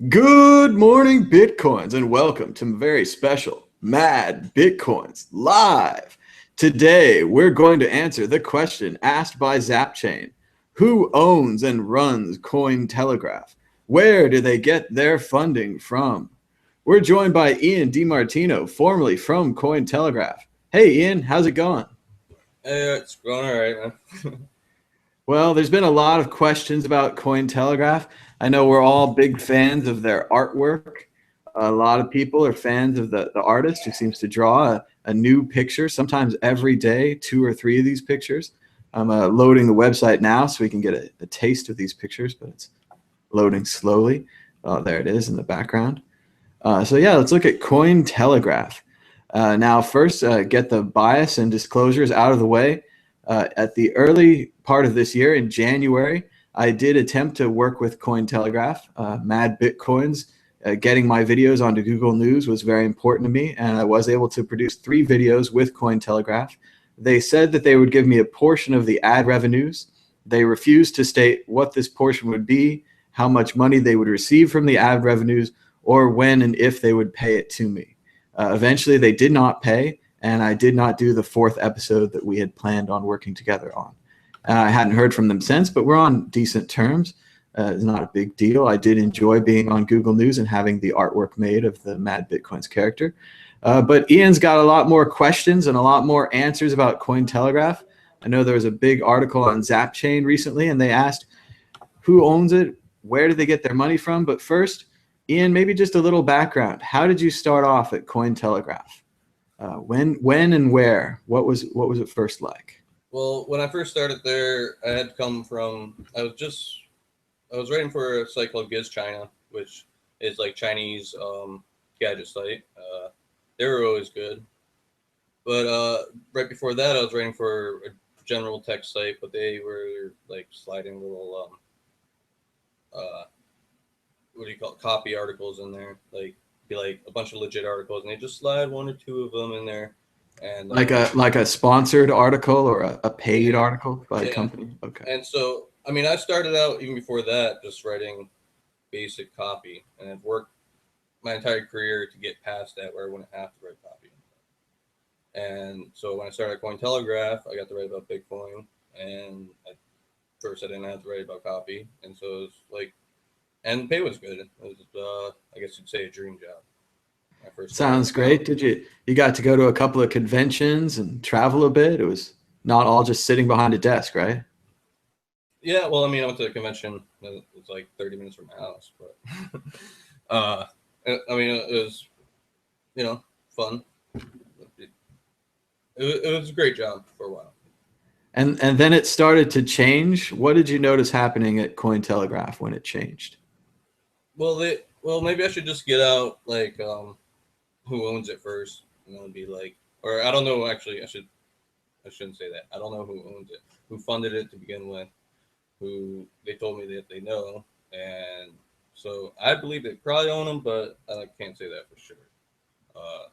Good morning, Bitcoins, and welcome to very special Mad Bitcoins Live. Today, we're going to answer the question asked by ZapChain. Who owns and runs CoinTelegraph? Where do they get their funding from? We're joined by Ian DeMartino, formerly from CoinTelegraph. Hey, Ian, how's it going? It's going all right, man. Well, there's been a lot of questions about Cointelegraph. I know we're all big fans of their artwork. A lot of people are fans of the artist who seems to draw a new picture, sometimes every day, two or three of these pictures. I'm loading the website now so we can get a taste of these pictures, but it's loading slowly. Oh, there it is in the background. So yeah, let's look at Cointelegraph. Now, first, get the bias and disclosures out of the way. At the early part of this year, in January, I did attempt to work with Cointelegraph. MadBitcoins, getting my videos onto Google News was very important to me, and I was able to produce 3 videos with Cointelegraph. They said that they would give me a portion of the ad revenues. They refused to state what this portion would be, how much money they would receive from the ad revenues, or when and if they would pay it to me. Eventually, they did not pay, and I did not do the 4th episode that we had planned on working together on. I hadn't heard from them since, but we're on decent terms. It's not a big deal. I did enjoy being on Google News and having the artwork made of the Mad Bitcoins character. But Ian's got a lot more questions and a lot more answers about Cointelegraph. I know there was a big article on ZapChain recently, and they asked who owns it, where do they get their money from? But first, Ian, maybe just a little background. How did you start off at Cointelegraph? When and where? What was it first like? Well, when I first started there, I had come from I was writing for a site called Giz China, which is like Chinese gadget site. They were always good, but right before that, I was writing for a general tech site, but they were like sliding little what do you call it, copy articles in there, like be like a bunch of legit articles, and they just slide 1 or 2 of them in there, and Like a sponsored article or a paid yeah, article by a yeah. company? Okay. And so, I mean, I started out even before that just writing basic copy, and I've worked my entire career to get past that where I wouldn't have to write copy. And so when I started at Cointelegraph, I got to write about Bitcoin, and at first I didn't have to write about copy, and so it was like, and the pay was good. It was, I guess you'd say, a dream job. When I first started. Sounds great. Did you got to go to a couple of conventions and travel a bit? It was not all just sitting behind a desk, right? Yeah, well, I mean, I went to a convention. It was like 30 minutes from my house, but I mean, it was, fun. It was a great job for a while. And then it started to change. What did you notice happening at Cointelegraph when it changed? Well, maybe I should just get out like who owns it first, and then be like, or I don't know. Actually, I shouldn't say that. I don't know who owns it, who funded it to begin with, who they told me that they know, and so I believe they probably own them, but I can't say that for sure. Uh,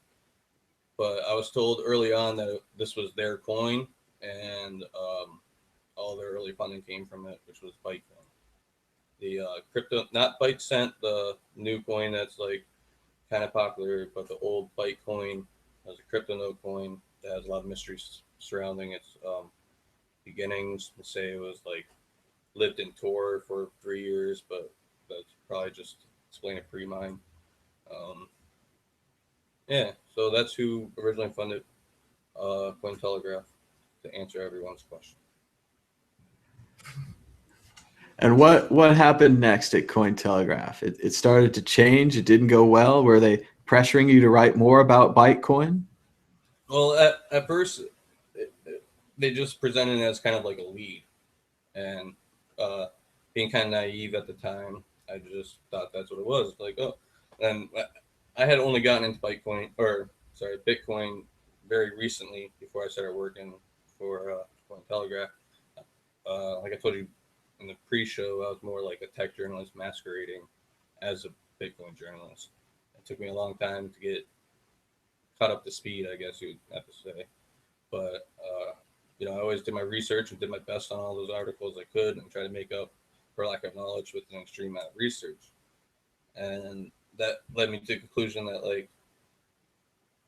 but I was told early on that this was their coin, and all their early funding came from it, which was Bytecoin. The crypto, not Bytecent, the new coin that's like kind of popular, but the old Bytecoin as a crypto note coin that has a lot of mysteries surrounding its beginnings. They say it was like lived in Tor for 3 years, but that's probably just explain a pre-mine. Um, yeah, so that's who originally funded Cointelegraph to answer everyone's question. And what happened next at Cointelegraph? It started to change. It didn't go well. Were they pressuring you to write more about Bytecoin? Well, at first, they just presented it as kind of like a lead, and uh, being kind of naive at the time, I just thought that's what it was. Like, oh, and I had only gotten into Bitcoin very recently before I started working for Cointelegraph. Like I told you in the pre-show, I was more like a tech journalist masquerading as a Bitcoin journalist. It took me a long time to get caught up to speed, I guess you'd have to say. But I always did my research and did my best on all those articles I could, and try to make up for lack of knowledge with an extreme amount of research. and that led me to the conclusion that like,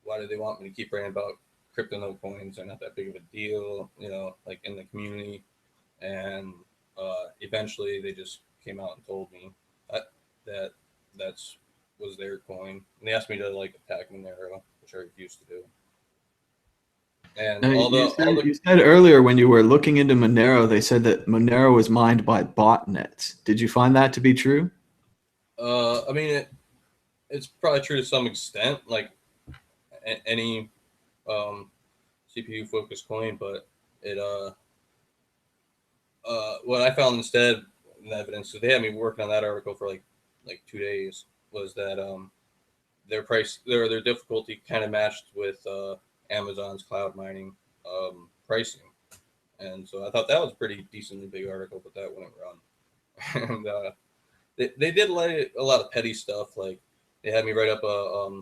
why do they want me to keep writing about crypto no coins? They're not that big of a deal, you know, like in the community. And eventually they just came out and told me that that's was their coin, and they asked me to like attack Monero, which I refused to do. And Now, all you the said earlier when you were looking into Monero, they said that Monero was mined by botnets. Did you find that to be true? I mean it's probably true to some extent, like any CPU focused coin, but it what I found instead in the evidence, so they had me working on that article for like 2 days, was that their price, their difficulty kind of matched with Amazon's cloud mining pricing, and so I thought that was a pretty decently big article, but that wouldn't run. And they did like a lot of petty stuff, like they had me write up a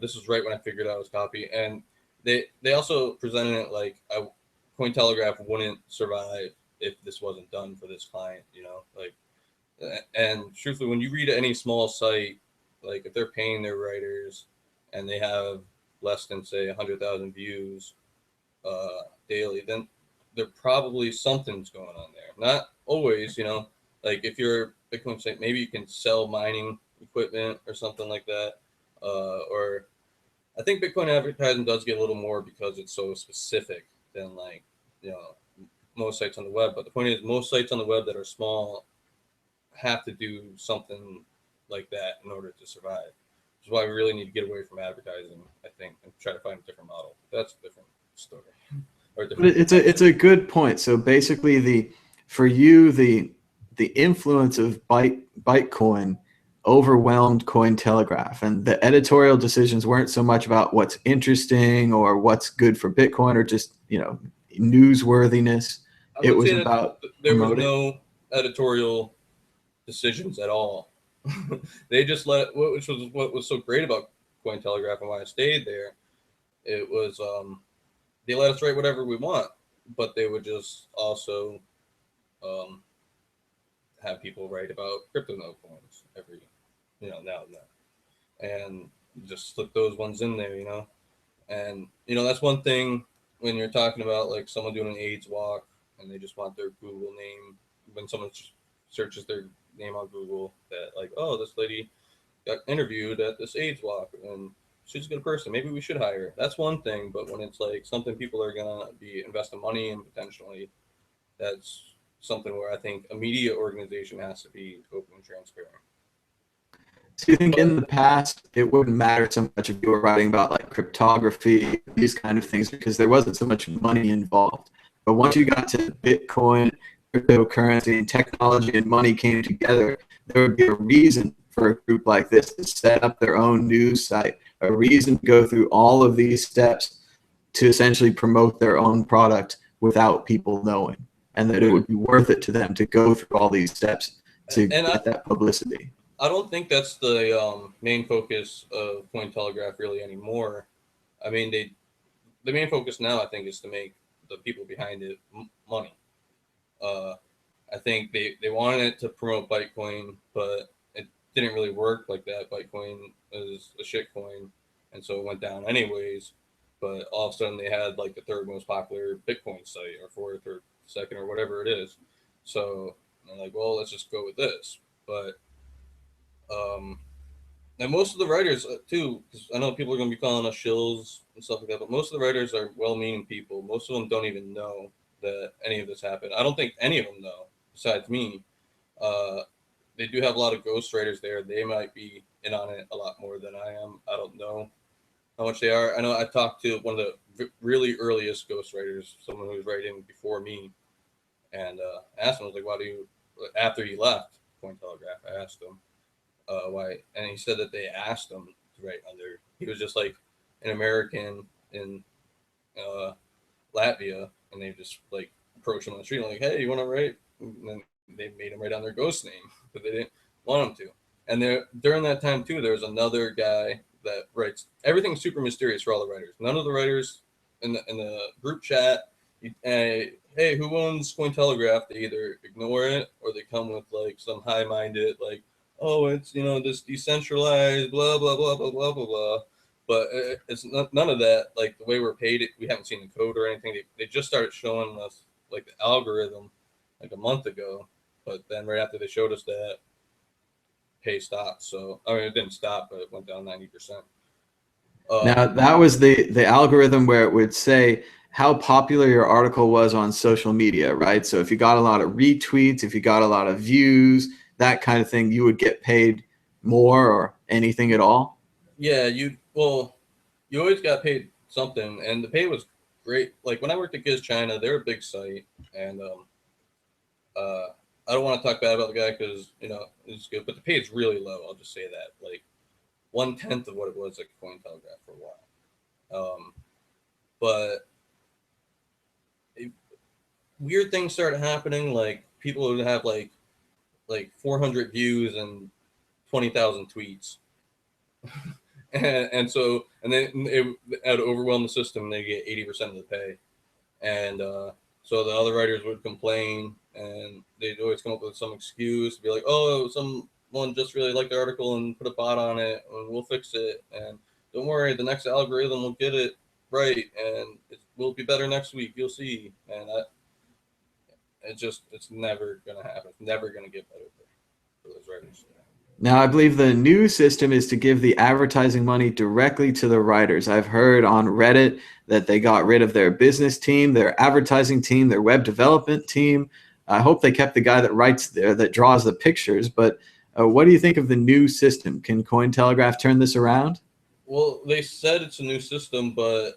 this was right when I figured out it was copy, and they also presented it like Cointelegraph wouldn't survive if this wasn't done for this client, you know, like, and truthfully, when you read any small site, like if they're paying their writers and they have less than say 100,000 views daily, then there probably something's going on there. Not always, you know, like if you're a Bitcoin site, maybe you can sell mining equipment or something like that, or I think Bitcoin advertising does get a little more because it's so specific than like, you know, most sites on the web. But the point is, most sites on the web that are small have to do something like that in order to survive. Which is why we really need to get away from advertising, I think, and try to find a different model. That's a different story. Or But it's a good point. So basically, for you the influence of Bytecoin overwhelmed Cointelegraph, and the editorial decisions weren't so much about what's interesting or what's good for Bitcoin or just, you know, newsworthiness. I It would was say that about there was promoting. no editorial decisions at all. They just which was what was so great about Cointelegraph and why I stayed there. It was they let us write whatever we want, but they would just also um, have people write about crypto no coins every, you know, now and then, and just slip those ones in there, you know. And you know that's one thing when you're talking about like someone doing an AIDS walk and they just want their Google name when someone searches their name on Google, that like, oh, this lady got interviewed at this AIDS walk and she's a good person, maybe we should hire her. That's one thing, but when it's like something people are gonna be investing money in potentially, that's something where I think a media organization has to be open and transparent. So you think in But the past it wouldn't matter so much if you were writing about like cryptography, these kind of things, because there wasn't so much money involved. But once you got to Bitcoin, cryptocurrency, and technology and money came together, there would be a reason for a group like this to set up their own news site, a reason to go through all of these steps to essentially promote their own product without people knowing, and that it would be worth it to them to go through all these steps to and get that publicity. I don't think that's the main focus of Cointelegraph really anymore. I mean, the main focus now I think is to make the people behind it money. Uh, I think they wanted it to promote Bytecoin, but it didn't really work like that. Bytecoin is a shit coin, and so it went down anyways. But all of a sudden they had like the third most popular Bitcoin site, or fourth or second or whatever it is. So they're like, well, let's just go with this. But um, and most of the writers too, because I know people are going to be calling us shills and stuff like that, but most of the writers are well-meaning people. Most of them don't even know that any of this happened. I don't think any of them know, besides me. Uh, they do have a lot of ghostwriters there. They might be in on it a lot more than I am. I don't know how much they are. I know I talked to one of the really earliest ghostwriters, someone who was writing before me, and asked him, I was like, why do you, after he left Cointelegraph, I asked him, why, and he said that they asked him to write under. He was just like an American in uh, Latvia, and they just like approached him on the street and like, hey, you want to write? And then they made him write down their ghost name, but they didn't want him to. And there during that time too, there was another guy that writes everything super mysterious for all the writers. None of the writers in the group chat, hey, who owns Cointelegraph? They either ignore it or they come with like some high-minded like, oh, it's, you know, this decentralized, blah, blah, blah, blah, blah, blah, blah. But it's not, none of that. Like the way we're paid, we haven't seen the code or anything. They just started showing us like the algorithm like a month ago. But then right after they showed us that, pay stopped. So I mean, it didn't stop, but it went down 90%. Now, that was the algorithm where it would say how popular your article was on social media, right? So if you got a lot of retweets, if you got a lot of views, that kind of thing, you would get paid more or anything at all. Yeah, you always got paid something, and the pay was great. Like when I worked at Giz China, they're a big site, and I don't want to talk bad about the guy because you know it's good, but the pay is really low. I'll just say that, like 1/10 of what it was at CoinTelegraph for a while. But weird things started happening. Like people would have like 400 views and 20,000 tweets. and then it would overwhelm the system. They get 80% of the pay, and so the other writers would complain, and they'd always come up with some excuse to be like, "Oh, someone just really liked the article and put a bot on it, and we'll fix it, and don't worry, the next algorithm will get it right, and it will be better next week. You'll see." And it's never gonna happen. It's never gonna get better for those writers. Now, I believe the new system is to give the advertising money directly to the writers. I've heard on Reddit that they got rid of their business team, their advertising team, their web development team. I hope they kept the guy that writes there, that draws the pictures. But what do you think of the new system? Can Cointelegraph turn this around? Well, they said it's a new system, but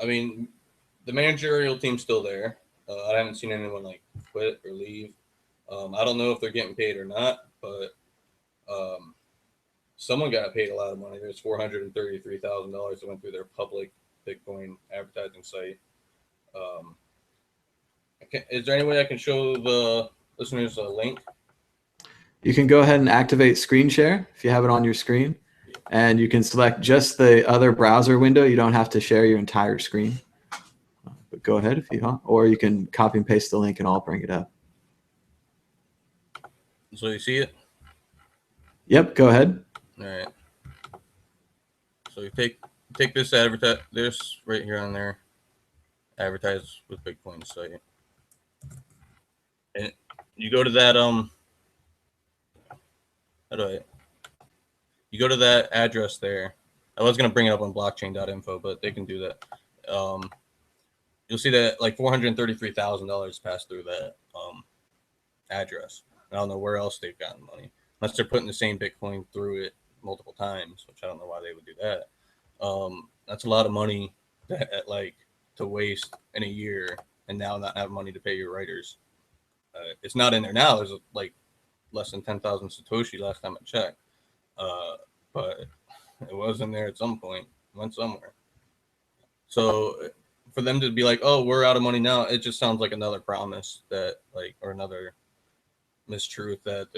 I mean, the managerial team's still there. I haven't seen anyone like quit or leave. I don't know if they're getting paid or not, but someone got paid a lot of money. There's $433,000 that went through their public Bitcoin advertising site. Is there any way I can show the listeners a link? You can go ahead and activate screen share if you have it on your screen, and you can select just the other browser window. You don't have to share your entire screen. But go ahead if you want, or you can copy and paste the link and I'll bring it up. So you see it? Yep, go ahead. All right. So you take this this right here on there, advertise with Bitcoin site, and you go to that you go to that address there. I was gonna bring it up on blockchain.info, but they can do that. You'll see that like $433,000 passed through that address. I don't know where else they've gotten money, unless they're putting the same Bitcoin through it multiple times, which I don't know why they would do that. That's a lot of money to waste in a year, and now not have money to pay your writers. It's not in there now. There's like less than 10,000 Satoshi last time I checked, but it was in there at some point. It went somewhere. So for them to be like, "Oh, we're out of money now," it just sounds like another promise that or another mistruth that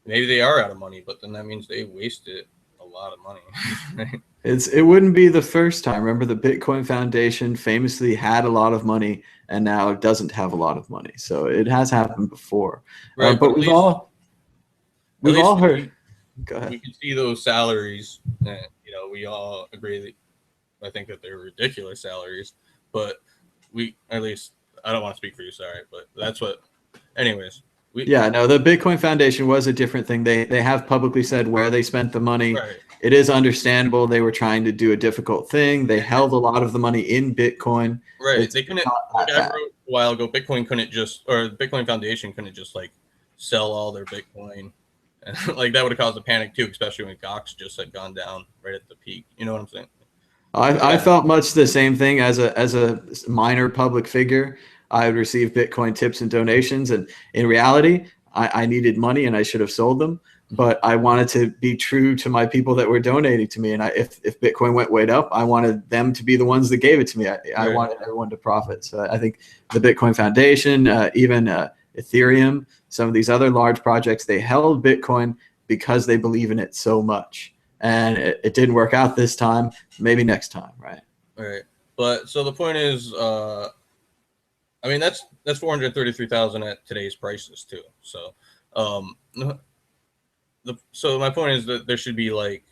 maybe they are out of money, but then that means they wasted a lot of money. It wouldn't be the first time. Remember, the Bitcoin Foundation famously had a lot of money and now it doesn't have a lot of money. So it has happened before. Right, but we've all heard. Go ahead. We can see those salaries, and we all agree that I think that they're ridiculous salaries, but at least I don't want to speak for you, sorry, but that's what. Anyways. The Bitcoin Foundation was a different thing. They have publicly said where they spent the money. Right. It is understandable. They were trying to do a difficult thing. They held a lot of the money in Bitcoin. Right. They couldn't. Like I wrote a while ago, Bitcoin Foundation couldn't just like sell all their Bitcoin, and like that would have caused a panic too, especially when Gox just had gone down right at the peak. You know what I'm saying? I felt much the same thing as a minor public figure. I would receive Bitcoin tips and donations, and in reality, I needed money and I should have sold them. But I wanted to be true to my people that were donating to me, and if Bitcoin went way up, I wanted them to be the ones that gave it to me. I wanted everyone to profit. So I think the Bitcoin Foundation, even Ethereum, some of these other large projects, they held Bitcoin because they believe in it so much. And it didn't work out this time. Maybe next time, right? Right. But so the point is, I mean, that's $433,000 at today's prices too. So So my point is that there should be like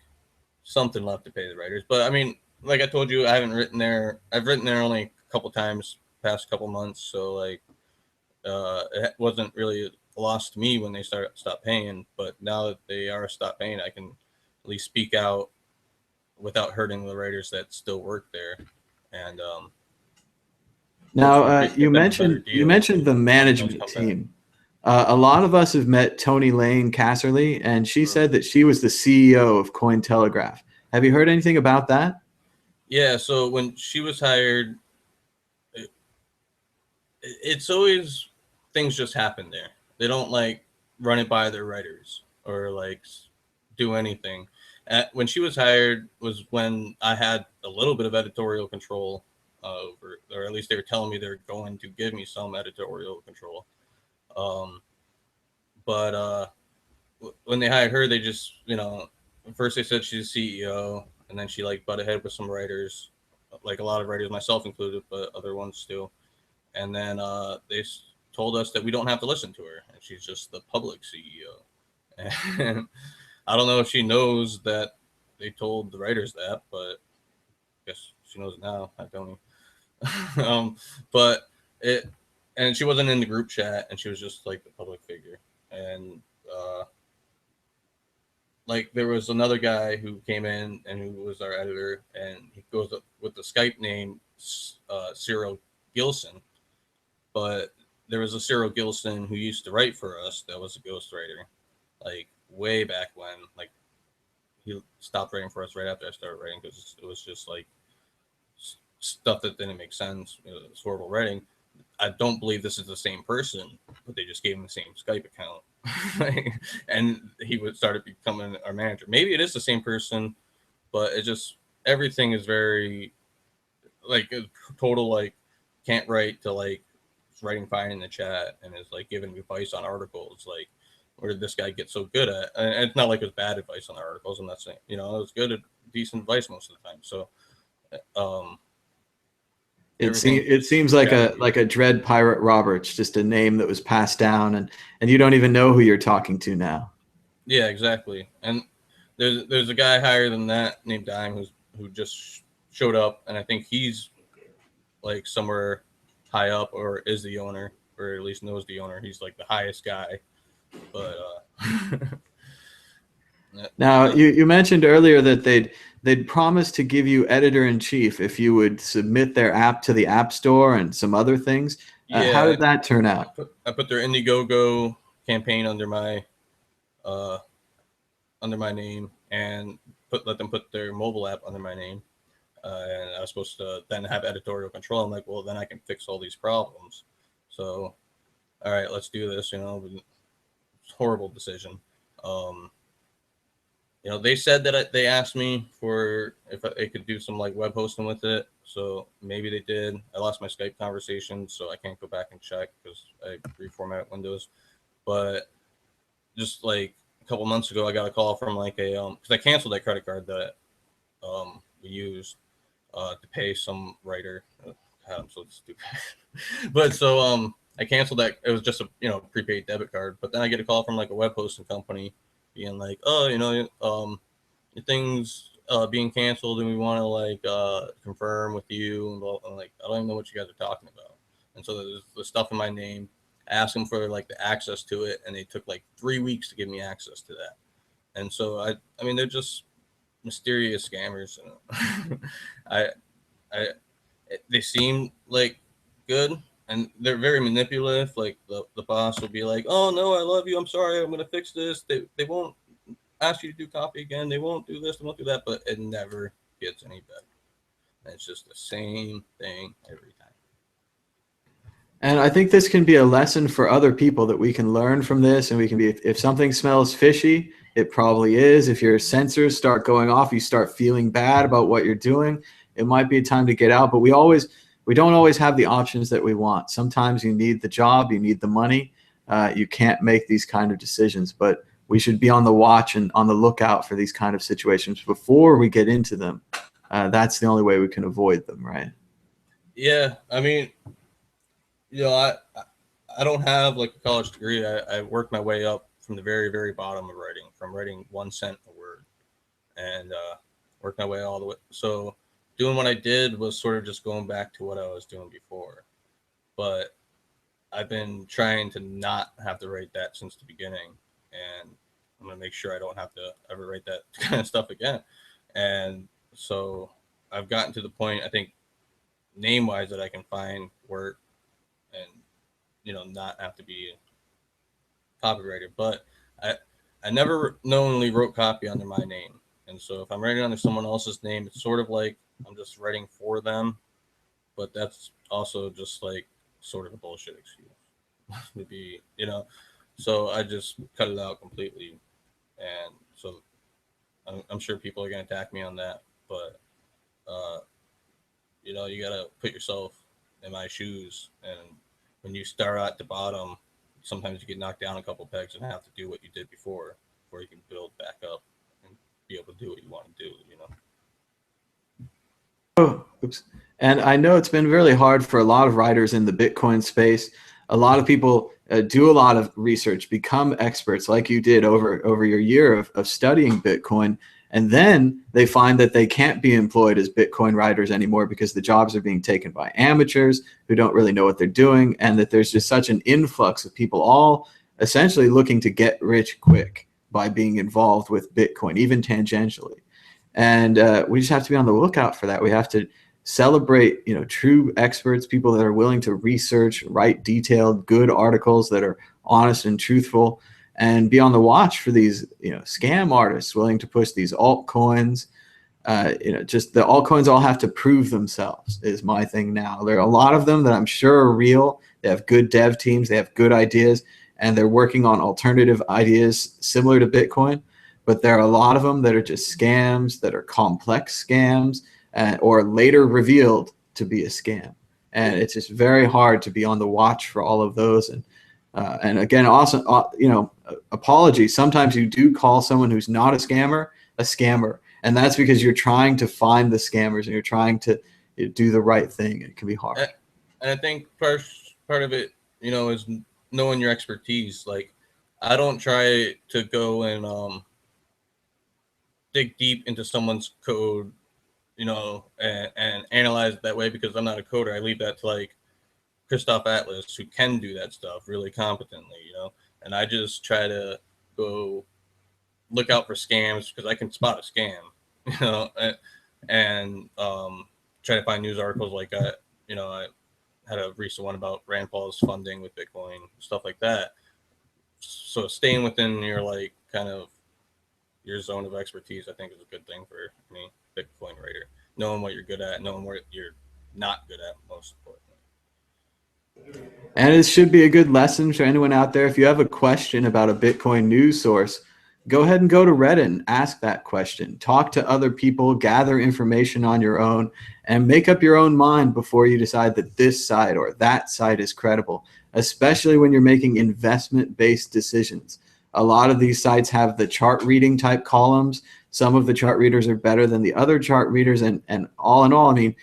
something left to pay the writers. But I mean, like I told you, I haven't written there. I've written there only a couple times past couple months. So like, it wasn't really a loss to me when they stopped paying. But now that they are stopped paying, I can at least speak out without hurting the writers that still work there. And Now, give them a better you deal. mentioned the management team. A lot of us have met Tony Lane Casserly, and she said that she was the CEO of CoinTelegraph. Have you heard anything about that? Yeah. So when she was hired, it's always things just happen there. They don't like run it by their writers or like do anything. When she was hired was when I had a little bit of editorial control over, or at least they were telling me they're going to give me some editorial control. But when they hired her, they just, first they said she's CEO, and then she like butted head with some writers, like a lot of writers, myself included, but other ones too. And then they told us that we don't have to listen to her, and she's just the public CEO. And I don't know if she knows that they told the writers that, but I guess she knows it now. I don't know. But and she wasn't in the group chat, and she was just like the public figure. And like there was another guy who came in and who was our editor, and he goes up with the Skype name Cyril Gilson. But there was a Cyril Gilson who used to write for us that was a ghostwriter, like way back when. Like he stopped writing for us right after I started writing because it was just like stuff that didn't make sense. It was horrible writing. I don't believe this is the same person, but they just gave him the same Skype account. And he would started becoming our manager. Maybe it is the same person, but it just, everything is very like a total like can't write to like writing fine in the chat and is like giving advice on articles. Like, where did this guy get so good at? And it's not like it was bad advice on the articles. I'm not saying, it was good at decent advice most of the time. So it seems like a Dread Pirate Roberts, just a name that was passed down, and you don't even know who you're talking to now. Yeah, exactly. And there's a guy higher than that named Dime who just showed up, and I think he's like somewhere high up or is the owner, or at least knows the owner. He's like the highest guy. But now you mentioned earlier that they'd promised to give you editor-in-chief if you would submit their app to the App Store and some other things. yeah, how did that turn out? I put their Indiegogo campaign under my name, and let them put their mobile app under my name. And I was supposed to then have editorial control. I'm like, well, then I can fix all these problems. So, all right, let's do this. Horrible decision. They said that they asked me for if I could do some like web hosting with it. So maybe they did. I lost my Skype conversation, so I can't go back and check because I reformatted Windows. But just like a couple months ago, I got a call from like because I canceled that credit card that we used to pay some writer. God, I'm so stupid. But so I canceled that. It was just a prepaid debit card. But then I get a call from like a web hosting company being like, oh, your thing's being canceled, and we want to like confirm with you. And I'm like, I don't even know what you guys are talking about. And so there's the stuff in my name. I asked them for like the access to it, and they took like 3 weeks to give me access to that. And so I mean, they're just mysterious scammers. They seem like good, and they're very manipulative. Like the boss will be like, oh no, I love you, I'm sorry, I'm gonna fix this. They won't ask you to do copy again, they won't do this, they won't do that, but it never gets any better. And it's just the same thing every time. And I think this can be a lesson for other people that we can learn from this, and we can be, if something smells fishy, it probably is. If your sensors start going off, you start feeling bad about what you're doing, it might be a time to get out. But we don't always have the options that we want. Sometimes you need the job, you need the money. You can't make these kind of decisions, but we should be on the watch and on the lookout for these kind of situations before we get into them. That's the only way we can avoid them, right? Yeah, I mean, I don't have like a college degree. I worked my way up from the very, very bottom of writing, from writing 1 cent a word, and worked my way all the way. So doing what I did was sort of just going back to what I was doing before. But I've been trying to not have to write that since the beginning, and I'm gonna make sure I don't have to ever write that kind of stuff again. And so I've gotten to the point, I think, name-wise, that I can find work and, you know, not have to be copyrighted. But I never knowingly wrote copy under my name, and so if I'm writing under someone else's name, it's sort of like I'm just writing for them. But that's also just like sort of a bullshit excuse to be, you know. So I just cut it out completely, and so I'm sure people are gonna attack me on that, but you know, you gotta put yourself in my shoes, and when you start at the bottom, sometimes you get knocked down a couple pegs and have to do what you did before you can build back up and be able to do what you want to do, you know. Oh, oops. And I know it's been really hard for a lot of writers in the Bitcoin space. A lot of people do a lot of research, become experts like you did over your year of studying Bitcoin. And then they find that they can't be employed as Bitcoin writers anymore because the jobs are being taken by amateurs who don't really know what they're doing, and that there's just such an influx of people all essentially looking to get rich quick by being involved with Bitcoin, even tangentially. And we just have to be on the lookout for that. We have to celebrate, you know, true experts, people that are willing to research, write detailed, good articles that are honest and truthful, and be on the watch for these, you know, scam artists willing to push these altcoins. You know, just the altcoins all have to prove themselves is my thing now. There are a lot of them that I'm sure are real. They have good dev teams, they have good ideas, and they're working on alternative ideas similar to Bitcoin. But there are a lot of them that are just scams, that are complex scams, or later revealed to be a scam. And it's just very hard to be on the watch for all of those. And again, also, you know, apologies. Sometimes you do call someone who's not a scammer, and that's because you're trying to find the scammers and you're trying to do the right thing. It can be hard. And I think part of it, you know, is knowing your expertise. Like, I don't try to go and dig deep into someone's code, you know, and analyze it that way, because I'm not a coder. I leave that to like Christoph Atlas, who can do that stuff really competently, you know. And I just try to go look out for scams because I can spot a scam, you know, and try to find news articles like that. You know, I had a recent one about Rand Paul's funding with Bitcoin, stuff like that. So staying within your like kind of your zone of expertise, I think, is a good thing for any Bitcoin writer. Knowing what you're good at, knowing what you're not good at, most importantly. And it should be a good lesson for anyone out there. If you have a question about a Bitcoin news source, go ahead and go to Reddit and ask that question. Talk to other people, gather information on your own, and make up your own mind before you decide that this side or that side is credible, especially when you're making investment-based decisions. A lot of these sites have the chart reading type columns. Some of the chart readers are better than the other chart readers. And all in all, I mean,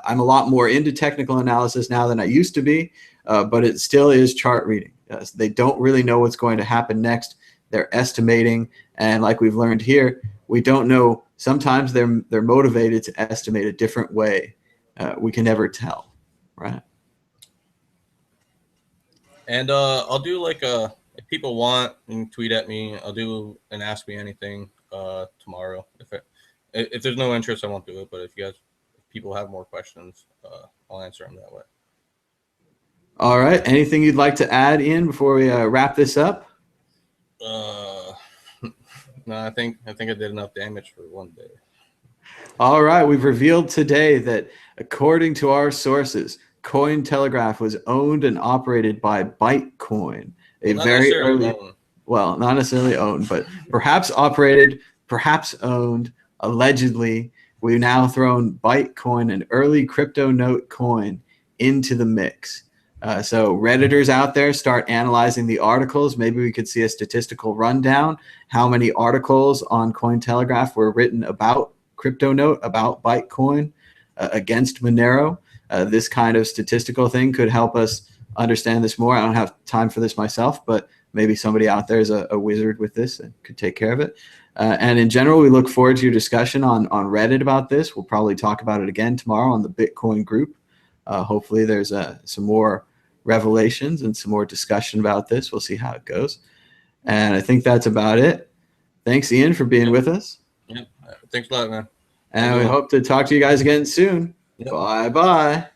I'm a lot more into technical analysis now than I used to be, but it still is chart reading. They don't really know what's going to happen next. They're estimating. And like we've learned here, we don't know. Sometimes they're motivated to estimate a different way. We can never tell, right? And I'll do like if people want, and tweet at me. I'll do an Ask Me Anything tomorrow. If there's no interest, I won't do it. But if people have more questions, I'll answer them that way. All right. Anything you'd like to add, Ian, before we wrap this up? No, I think I did enough damage for one day. All right. We've revealed today that according to our sources, CoinTelegraph was owned and operated by Bytecoin, well, not necessarily owned, but perhaps operated, perhaps owned, allegedly. We've now thrown Bytecoin, an early crypto note coin, into the mix. So Redditors out there, start analyzing the articles. Maybe we could see a statistical rundown. How many articles on CoinTelegraph were written about crypto note, about Bytecoin, against Monero? This kind of statistical thing could help us understand this more. I don't have time for this myself, but maybe somebody out there is a wizard with this and could take care of it. And in general, we look forward to your discussion on Reddit about this. We'll probably talk about it again tomorrow on the Bitcoin group. Hopefully there's some more revelations and some more discussion about this. We'll see how it goes. And I think that's about it. Thanks, Ian, for being with us. Yeah. Thanks a lot, man. And we hope to talk to you guys again soon. Yep. Bye-bye.